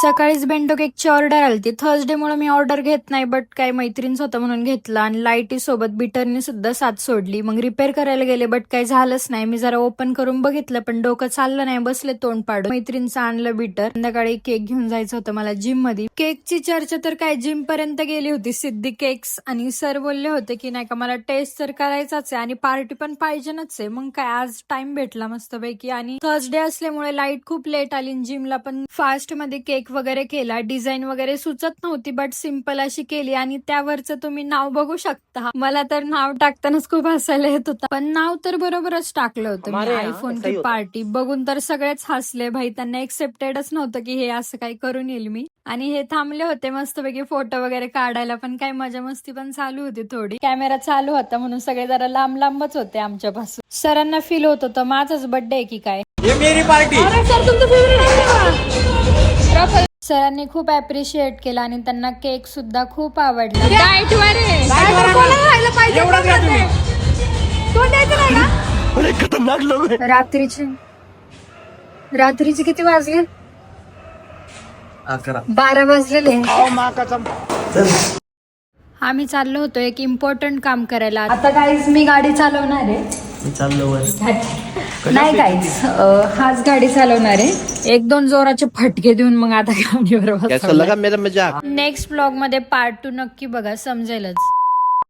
सकाळीच बेंटो केकची ऑर्डर आली. थर्सडे मुळे मी ऑर्डर घेत नाही, बट काय मैत्रीण होतं म्हणून घेतला. आणि लाईटी सोबत बिटरने सुद्धा साथ सोडली. मग रिपेअर करायला गेले, बट काही झालंच नाही. मी जरा ओपन करून बघितलं, पण डोकं चाललं नाही, बसले तोंड पाडून. मैत्रीणचं आणलं बिटर. संध्याकाळी केक घेऊन जायचं होतं मला जिम मध्ये. केकची चर्चा तर काय जिम पर्यंत गेली होती. सिद्धी केक्स आणि सर बोलले होते की नाही का मला टेस्ट तर करायचाच आहे आणि पार्टी पण पाहिजेच आहे. मग काय आज टाइम भेटला मस्तपैकी. आणि थर्सडे असल्यामुळे लाईट खूप लेट आली. जिमला पण फास्ट मध्ये केक वगैरे केला. डिझाईन वगैरे सुचत नव्हती, बट सिंपल अशी केली. आणि त्यावरचं तुम्ही नाव बघू शकता. मला तर नाव टाकतानाच खूप हसायला येत होता, पण नाव तर बरोबरच टाकलं होतं मी, आयफोन की पार्टी. बघून तर सगळेच हसले भाई. त्यांना एक्सेप्टेडच नव्हतं की हे असं काही करून येईल मी. आणि हे थांबले होते मस्तपैकी फोटो वगैरे काढायला, पण काय मजा मस्ती पण चालू होती थोडी. कॅमेरा चालू होता म्हणून सगळे जरा लांब लांबच होते आमच्यापासून. सरांना फील होत होतं माझाच बर्थडे की काय. ये मेरी पार्टी. सर तुमचं फेवरेट आहे. सरांनी खूप अप्रिशिएट केलं आणि त्यांना केक सुद्धा खूप आवडला. रात्रीचे किती वाजले? 12 वाजलेले. आम्ही चाललो होतो एक इम्पॉर्टंट काम करायला. आता गाईज मी गाडी चालवणार आहे. नाही गाईज, हाच गाडी चालवणार आहे. 1-2 जोराचे फटके देऊन मग आता गाडीवर. नेक्स्ट ब्लॉग मध्ये पार्ट 2 नक्की बघा, समजेलच.